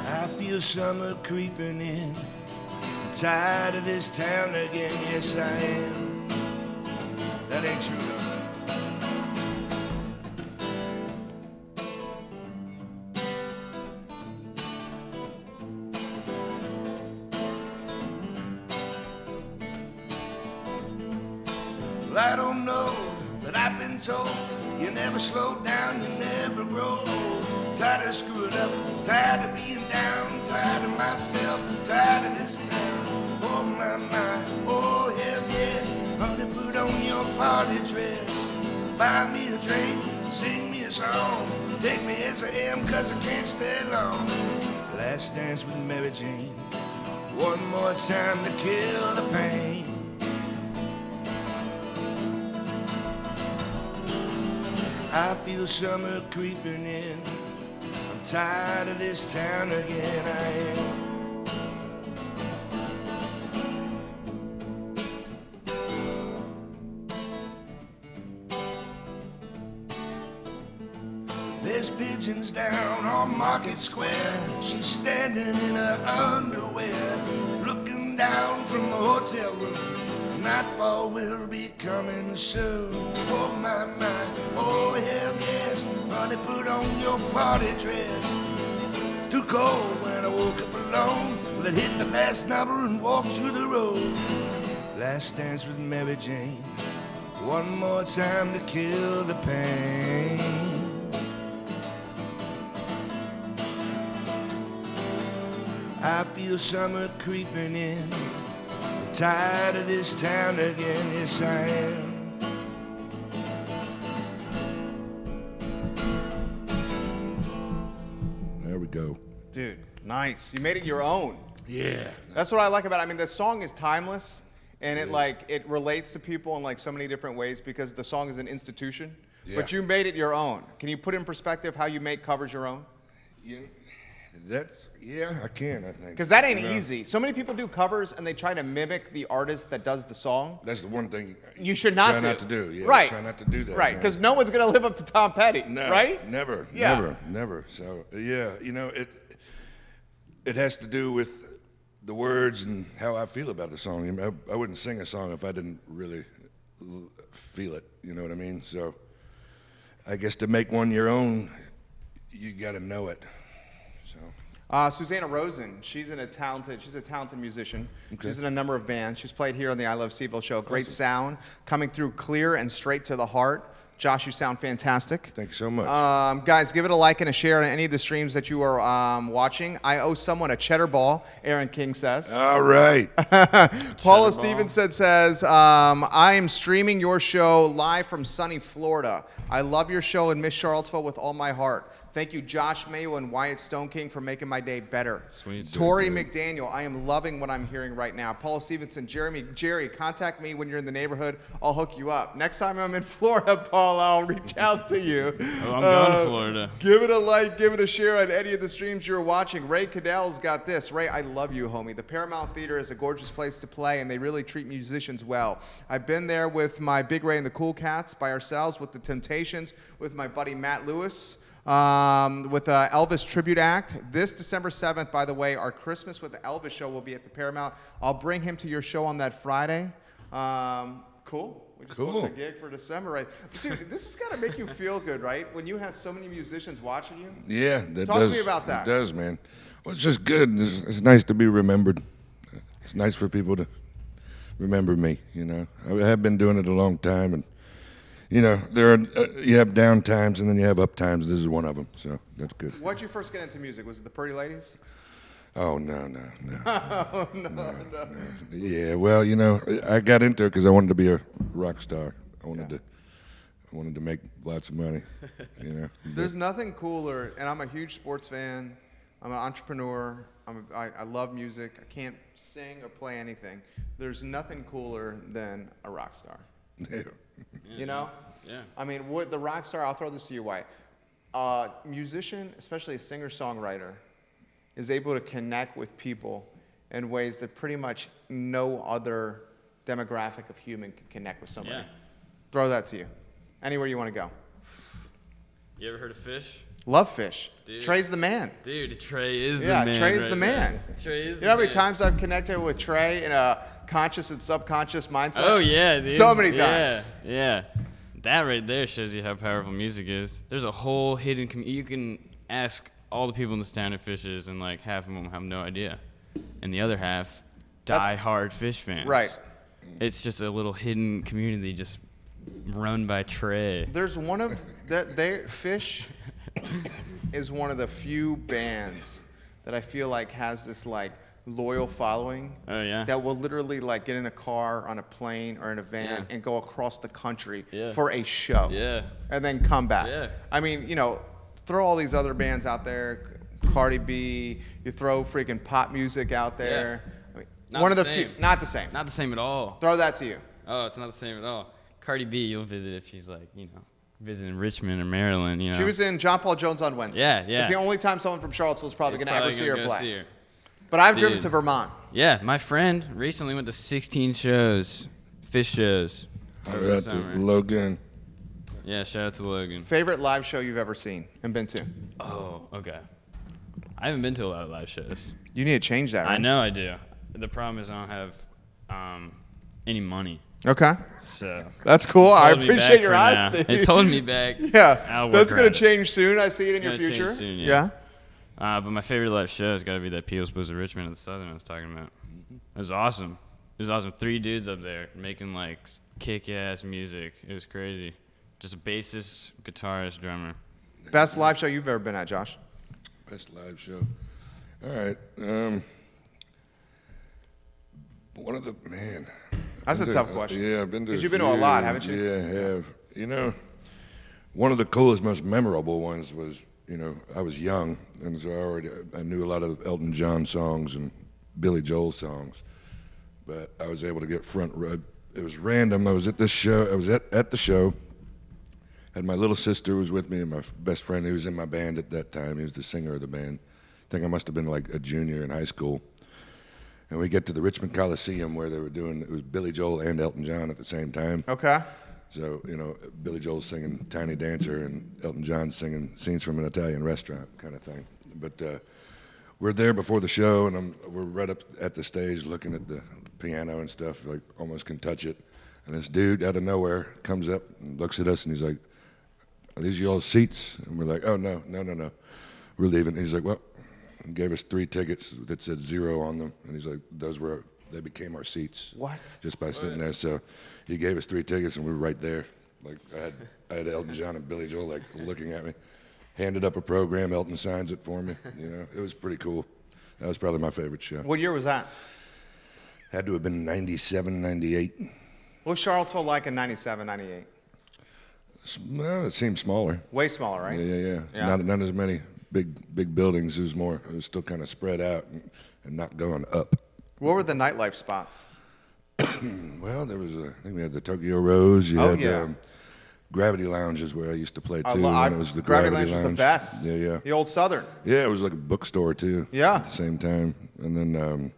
I feel summer creeping in, I'm tired of this town again, yes I am. That ain't true though. Well, I don't know, but I've been told you never slow down, you never grow old. Tired of screwing up, tired of being down, tired of myself, tired of this town. Oh my, oh hell yes, honey, put on your party dress. Buy me a drink, sing me a song, take me as I am, 'cause I can't stay long. Last dance with Mary Jane, one more time to kill the pain. I feel summer creeping in, I'm tired of this town again, I am. There's pigeons down on Market Square, she's standing in her underwear, looking down from the hotel room. Nightfall will be coming soon. Oh my, oh hell yes, honey, put on your party dress. It's too cold when I woke up alone. Well, I hit the last number and walked to the road. Last dance with Mary Jane, one more time to kill the pain. I feel summer creeping in, tired of this town again, yes I am. There we go. Dude, nice. You made it your own. Yeah. That's what I like about it. I mean, the song is timeless, and it relates to people in like so many different ways because the song is an institution. Yeah. But you made it your own. Can you put in perspective how you make covers your own? Yeah, I can, I think. Because that ain't easy. So many people do covers and they try to mimic the artist that does the song. That's the one thing You should not try do. not to do. Yeah, Right. Try not to do that. Right, man. because no one's going to live up to Tom Petty, No, right? Never, Yeah. never. So yeah, you know, it has to do with the words and how I feel about the song. I wouldn't sing a song if I didn't really feel it. You know what I mean? So I guess to make one your own, you got to know it. So. Susanna Rosen, she's a talented musician. Okay. She's in a number of bands. She's played here on the I Love CVille Show. Great sound, coming through clear and straight to the heart. Josh, you sound fantastic. Thanks so much. Guys, give it a like and a share on any of the streams that you are watching. I owe someone a cheddar ball, Aaron King says. All right. Paula Stevenson says, I am streaming your show live from sunny Florida. I love your show and miss Charlottesville with all my heart. Thank you, Josh, Mayo, and Wyatt Stoneking for making my day better. Sweet. Tori McDaniel, I am loving what I'm hearing right now. Paula Stevenson, Jerry, contact me when you're in the neighborhood. I'll hook you up. Next time I'm in Florida, Paul, I'll reach out to you. Oh, I'm going to Florida. Give it a like, give it a share on any of the streams you're watching. Ray Cadell's got this. Ray, I love you, homie. The Paramount Theater is a gorgeous place to play, and they really treat musicians well. I've been there with my Big Ray and the Cool Cats, by ourselves, with the Temptations, with my buddy Matt Lewis. With Elvis Tribute Act. This December 7th, by the way, our Christmas with the Elvis show will be at the Paramount. I'll bring him to your show on that Friday. Cool. We just booked a gig for December, right? Dude, this has got to make you feel good, right? When you have so many musicians watching you. Yeah, that Talk does. to me about that. It does, man. Well, it's just good. It's nice to be remembered. It's nice for people to remember me, you know. I have been doing it a long time, and you know, you have down times and then you have up times. This is one of them, so that's good. Why'd you first get into music? Was it the Pretty Ladies? Oh, no. Oh, no. Yeah, well, you know, I got into it because I wanted to be a rock star. I wanted I wanted to make lots of money, you know. There's nothing cooler, and I'm a huge sports fan. I'm an entrepreneur. I love music. I can't sing or play anything. There's nothing cooler than a rock star. Yeah. You know? Yeah. I mean, what the rock star, I'll throw this to you, Wyatt. Musician, especially a singer-songwriter, is able to connect with people in ways that pretty much no other demographic of human can connect with somebody. Yeah. Throw that to you. Anywhere you want to go. You ever heard of Fish? Love Fish. Dude. Trey's the man. Dude, Trey is the Yeah, man. Trey's right the man. there. Trey is You know how many man. times I've connected with Trey in a conscious and subconscious mindset? Oh, yeah, dude. So many times. Yeah. That right there shows you how powerful music is. There's a whole hidden community. You can ask all the people in the town who fishes, and like half of them have no idea. And the other half, die-hard Fish fans. Right. It's just a little hidden community just run by Trey. There's one of that. Fish is one of the few bands that I feel like has this like loyal following. Oh, yeah? That will literally like get in a car, on a plane, or in a van Yeah. and go across the country Yeah. for a show. Yeah. And then come back. Yeah. I mean, you know, throw all these other bands out there, Cardi B. You throw freaking pop music out there. I mean, Not one the of the same. few. Not the same. Not the same at all. Throw that to you. Oh, it's not the same at all. Cardi B, you'll visit if she's like, you know, visiting Richmond or Maryland, you know. She was in John Paul Jones on Wednesday. Yeah, yeah. It's the only time someone from Charlottesville is probably It's going to ever probably see her gonna go play. see her. But I've driven Dude. to Vermont. Yeah, my friend recently went to 16 shows, Fish shows. Shout over the out to summer. Logan. Yeah, shout out to Logan. Favorite live show you've ever seen and been to? Oh, okay. I haven't been to a lot of live shows. You need to change that, right? I know I do. The problem is I don't have any money. Okay. So That's cool. it's I holding me appreciate back your for now. honesty. It's holding me back. Yeah. I'll That's work going around to change soon. I see it in It's your gonna change future. soon, yeah. But my favorite live show has got to be that People's Blues of Richmond at the Southern I was talking about. It was awesome. It was awesome. 3 dudes up there making like kick-ass music. It was crazy. Just a bassist, guitarist, drummer. Best live show you've ever been at, Josh? Best live show. All right. One of the, man. That's a I've been tough to- question. Yeah, I've been to 'Cause you've been to a lot, haven't you? Yeah, I have. You know, one of the coolest, most memorable ones was, you know, I was young, and so I knew a lot of Elton John songs and Billy Joel songs, but I was able to get front row. It was random. I was at this show. I was at the show. And my little sister was with me, and my best friend who was in my band at that time. He was the singer of the band. I think I must have been like a junior in high school. And we get to the Richmond Coliseum where they were doing, it was Billy Joel and Elton John at the same time. Okay. So, you know, Billy Joel's singing Tiny Dancer and Elton John's singing Scenes from an Italian Restaurant kind of thing. But we're there before the show, and we're right up at the stage looking at the piano and stuff, like almost can touch it. And this dude out of nowhere comes up and looks at us, and he's like, "Are these y'all's seats?" And we're like, "Oh, no. We're leaving." And he's like, "Well," and gave us 3 tickets that said 0 on them. And he's like, they became our seats. What? Just by sitting there. So he gave us 3 tickets, and we were right there. Like I had Elton John and Billy Joel like looking at me. Handed up a program. Elton signs it for me. You know, it was pretty cool. That was probably my favorite show. What year was that? Had to have been 97, 98. What was Charlottesville like in 97, 98? Well, it seemed smaller. Way smaller, right? Yeah. Yeah. Not as many big buildings. It was still kind of spread out and not going up. What were the nightlife spots? Well, I think we had the Tokyo Rose. You had yeah. Gravity Lounge is where I used to play too. I and it was the Gravity Lounge was the best. Yeah. The old Southern. Yeah, it was like a bookstore too. Yeah. At the same time, and then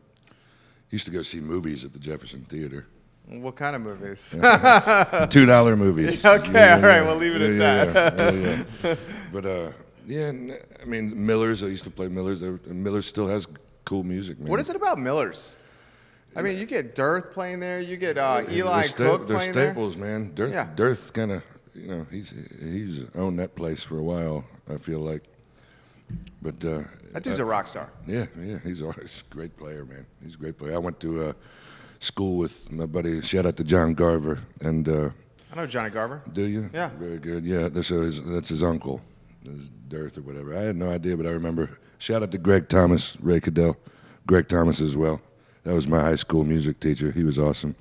used to go see movies at the Jefferson Theater. What kind of movies? $2 movies. Okay, all right, we'll leave it at that. Yeah. But I mean Miller's. I used to play Miller's. And Miller's still has cool music, man. What is it about Miller's? I mean, you get Dearth playing there. You get Eli Cook They're playing there. staples, man. Dearth, Yeah. Dearth kind of, you know, he's owned that place for a while. I feel like, but That dude's a rock star. yeah, he's a great player, man. He's a great player. I went to school with my buddy. Shout out to John Garver, and I know Johnny Garver. do you? Yeah. Very good. Yeah, that's his uncle, his Dearth or whatever. I had no idea, but I remember. Shout out to Greg Thomas, Ray Cadell, Greg Thomas as well. That was my high school music teacher. He was awesome.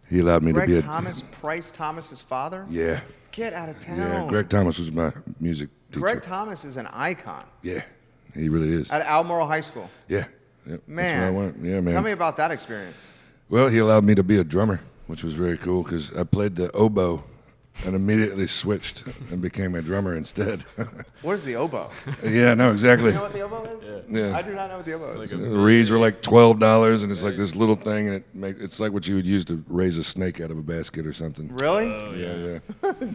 He allowed me to be Greg a Thomas, Price Thomas's father? yeah. Get out of town. Yeah, Greg Thomas was my music teacher. Greg Thomas is an icon. Yeah, he really is. At Almoral High School. Yeah, yep, Man. that's where I went. Yeah, man. Tell me about that experience. Well, he allowed me to be a drummer, which was very cool because I played the oboe and immediately switched and became a drummer instead. What is the oboe? Yeah, no, exactly. You know what the oboe is? Yeah. I do not know what the oboe is. The reeds were like $12, and it's like this little thing, and it's like what you would use to raise a snake out of a basket or something. Really? Yeah.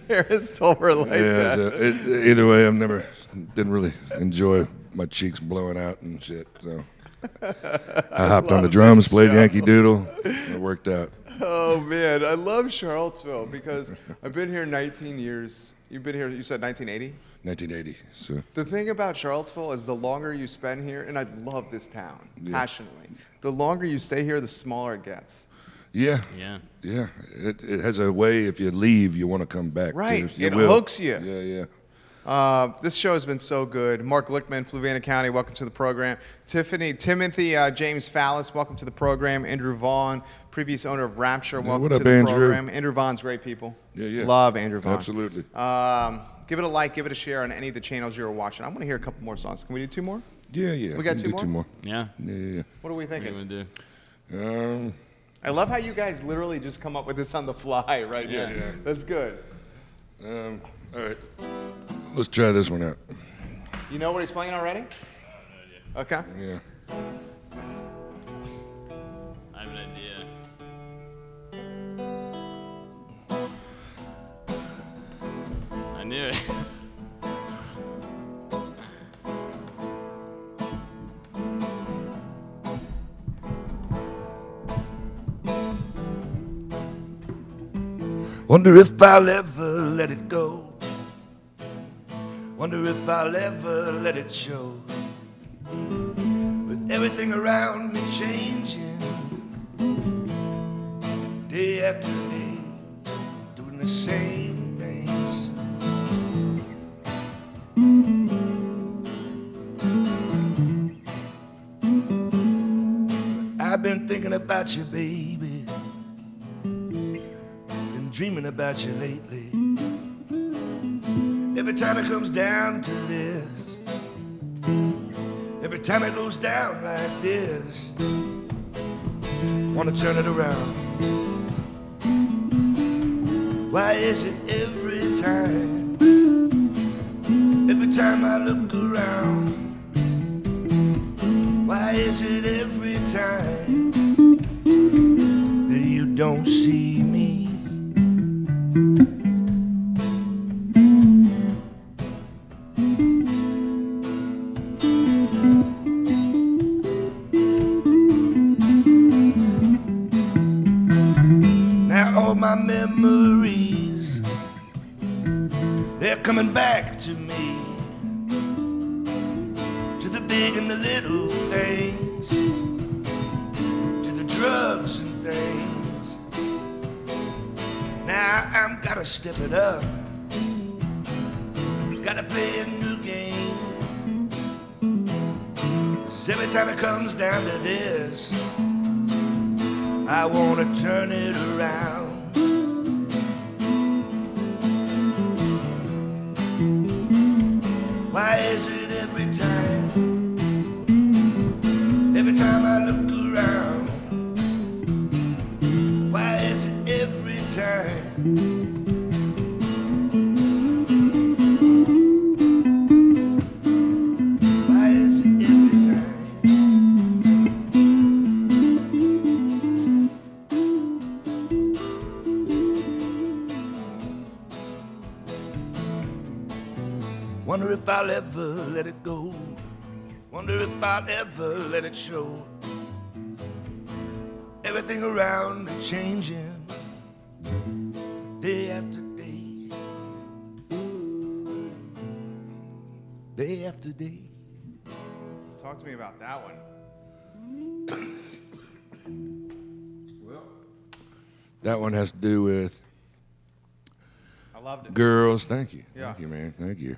There is Tolbert like Yeah. that. So either way, didn't really enjoy my cheeks blowing out and shit. So I hopped on the drums, played Yankee Doodle, and it worked out. Oh, man. I love Charlottesville because I've been here 19 years. You've been here, you said 1980? 1980. So The thing about Charlottesville is the longer you spend here, and I love this town passionately, the longer you stay here, the smaller it gets. yeah. It has a way. If you leave, you want to come back. Right. Too. You It will. hooks you. Yeah. This show has been so good. Mark Lickman, Fluvanna County, welcome to the program. Timothy James Fallis, welcome to the program. Andrew Vaughn, previous owner of Rapture, welcome what to up, the Andrew? program. Andrew Vaughn's great people. Yeah. Love Andrew Vaughn. Absolutely. Give it a like, give it a share on any of the channels you're watching. I want to hear a couple more songs. Can we do 2 more? Yeah. We got can 2 do more? 2 more. Yeah. Yeah. What are we What are you thinking? gonna do? I love how you guys literally just come up with this on the fly right here. Yeah. That's good. All right. Let's try this one out. You know what he's playing already? Okay. Yeah. I have an idea. I knew it. Wonder if I'll ever let it go. Wonder if I'll ever let it show. With everything around me changing, day after day, doing the same things. I've been thinking about you, baby. Been dreaming about you lately. Every time it comes down to this, every time it goes down like this, wanna turn it around. Why is it every time I look around? Why is it every time that you don't see me? Now all my memories, they're coming back to me. To the big and the little things, to the drugs and things. Now I'm gotta step it up, gotta play a new game. 'Cause every time it comes down to this, I wanna turn it around. Why is it every time I look around? Why is it every time? Why is it every time? Wonder if I'll ever let it go. Wonder if I'll ever let it show. Everything around me changing, day after day, day after day. Talk to me about that one. That one has to do with I loved it. girls. Thank you. Yeah. Thank you, man. Thank you.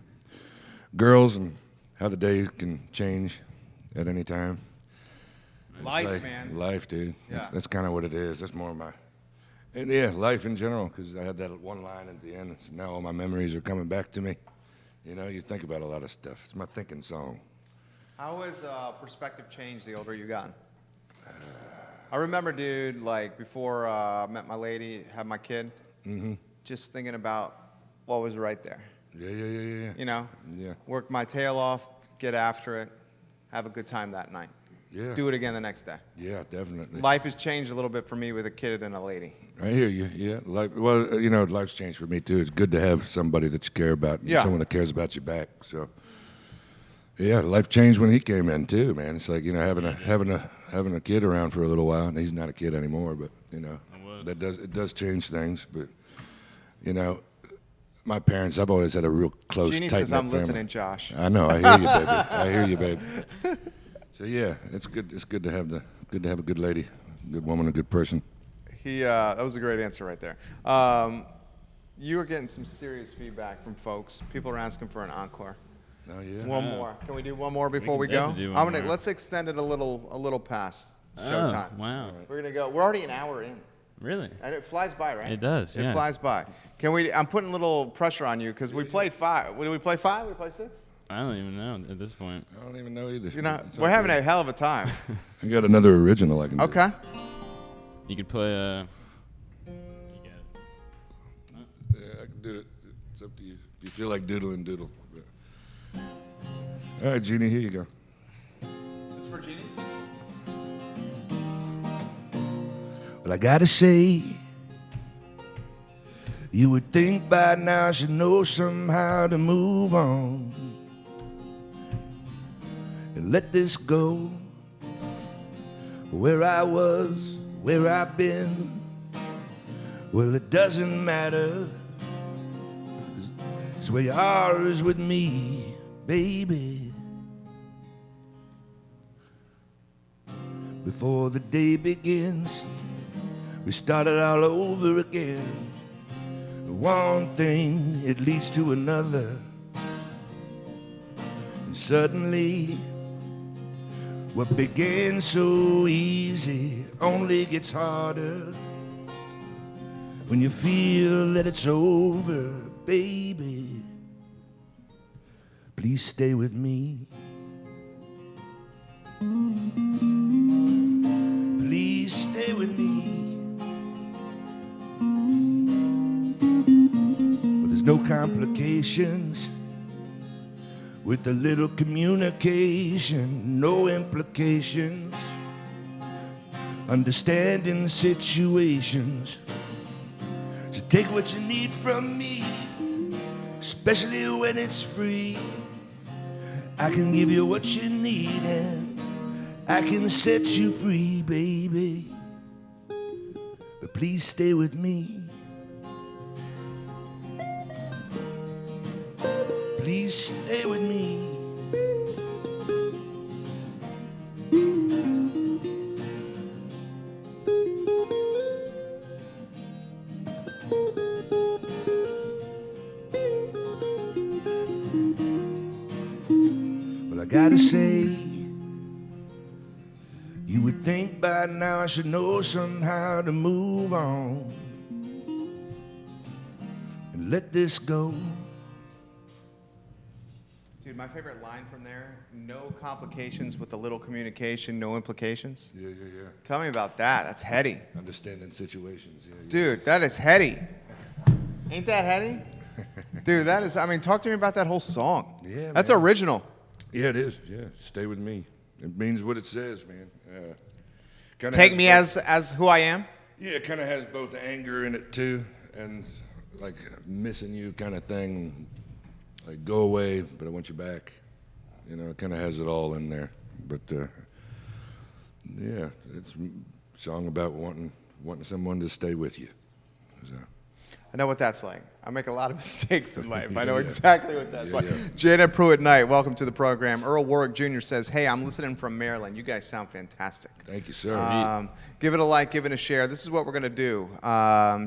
Girls and how the days can change at any time. Life, Like, man. Life, dude. Yeah. That's kind of what it is. That's more And yeah, life in general, because I had that one line at the end. So now all my memories are coming back to me. You know, you think about a lot of stuff. It's my thinking song. How has perspective changed the older you gotten? I remember, dude, like before I met my lady, had my kid, just thinking about what was right there. Yeah. You know? Yeah. Work my tail off, get after it, have a good time that night. Yeah. Do it again the next day. Yeah, definitely. Life has changed a little bit for me with a kid and a lady. I hear you. Yeah. Well, you know, life's changed for me too. It's good to have somebody that you care about, and someone that cares about you back. So, yeah, life changed when he came in too, man. It's like, you know, having a kid around for a little while, and he's not a kid anymore, but you know, it does change things. But you know, my parents, I've always had a real close, Jeannie tight-knit says I'm family. listening, Josh. I know. I hear you, baby. I hear you, babe. So yeah, it's good. It's good to have a good lady, good woman, a good person. That was a great answer right there. You were getting some serious feedback from folks. People are asking for an encore. Oh yeah. One more. Can we do one more before we can go? definitely do one more. Let's extend it a little past showtime. Oh, wow. We're gonna go. We're already an hour in, Really? and it flies by, right? It does, It yeah. flies by. Can we? I'm putting a little pressure on you because we played 5. Did we play 5? We played 6? I don't even know at this point. I don't even know either. You know, It's we're okay. having a hell of a time. I got another original I can do. Okay. You could play you got it. Yeah, I can do it. It's up to you. If you feel like doodling, doodle. All right, Jeannie, here you go. This for Jeannie. Well, I gotta say, you would think by now I should know somehow to move on and let this go. Where I was, where I've been, well, it doesn't matter. 'Cause where you are is with me, baby. Before the day begins, we started all over again. One thing, it leads to another. And suddenly, what began so easy only gets harder. When you feel that it's over, baby, please stay with me. Please stay with me. But there's no complications with a little communication, no implications, understanding situations. So take what you need from me, especially when it's free. I can give you what you need and I can set you free, baby. But please stay with me. Please stay with me. Well, I gotta say, you would think by now I should know somehow to move on and let this go. Dude, my favorite line from there, no complications with a little communication, no implications. Yeah. Tell me about that. That's heady. Understanding situations. Yeah. Dude, that is heady. Ain't that heady? Dude, that is, I mean, talk to me about that whole song. Yeah, That's man. original. Yeah, it is. Yeah, stay with me. It means what it says, man. Kinda Take has me both- as who I am. Yeah, it kind of has both anger in it too, and like missing you kind of thing. Like go away, but I want you back. You know, it kind of has it all in there. But yeah, it's a song about wanting someone to stay with you. So. I know what that's like. I make a lot of mistakes in life. I know Yeah. exactly what that's like. Yeah. Janet Pruitt Knight, welcome to the program. Earl Warwick Jr. says, hey, I'm listening from Maryland. You guys sound fantastic. Thank you, sir. Give it a like, give it a share. This is what we're going to do.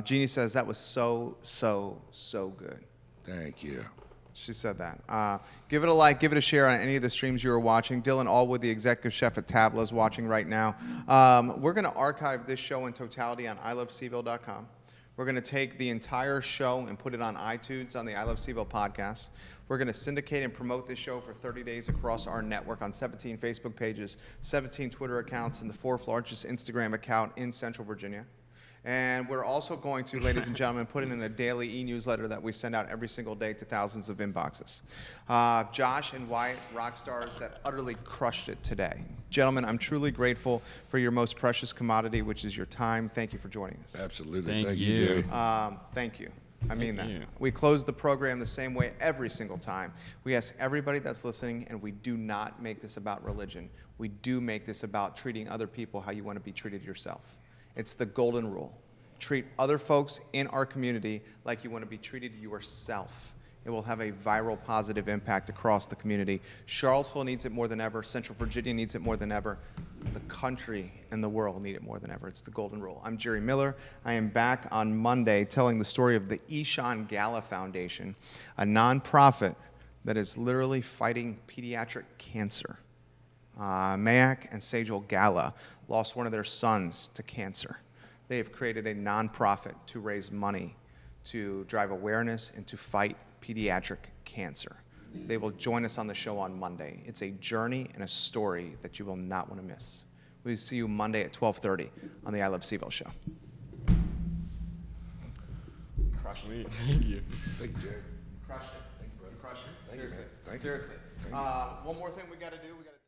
Jeannie says, that was so good. Thank you. She said that. Give it a like, give it a share on any of the streams you are watching. Dylan Allwood, the executive chef at Tabla, is watching right now. We're going to archive this show in totality on ilovecville.com. We're going to take the entire show and put it on iTunes on the I Love CVille podcast. We're going to syndicate and promote this show for 30 days across our network on 17 Facebook pages, 17 Twitter accounts, and the 4th largest Instagram account in Central Virginia. And we're also going to, ladies and gentlemen, put it in a daily e-newsletter that we send out every single day to thousands of inboxes. Josh and Wyatt, rock stars that utterly crushed it today. Gentlemen, I'm truly grateful for your most precious commodity, which is your time. Thank you for joining us. Absolutely. Thank you, you. Jerry. Thank you. I mean that. you. We close the program the same way every single time. We ask everybody that's listening, and we do not make this about religion. We do make this about treating other people how you want to be treated yourself. It's the golden rule. Treat other folks in our community like you want to be treated yourself. It will have a viral positive impact across the community. Charlottesville needs it more than ever. Central Virginia needs it more than ever. The country and the world need it more than ever. It's the golden rule. I'm Jerry Miller. I am back on Monday telling the story of the Ishan Gala Foundation, a nonprofit that is literally fighting pediatric cancer. Mayak and Sejal Gala lost one of their sons to cancer. They have created a nonprofit to raise money, to drive awareness, and to fight pediatric cancer. They will join us on the show on Monday. It's a journey and a story that you will not want to miss. We'll see you Monday at 12:30 on the I Love CVille Show. Crushed it. Thank you. Thank you, Jerry. Crushed it. Thank you, brother. Crushed it. Thank you, Seriously. man. Thank you. Seriously. Thank you. One more thing we got to do. We got to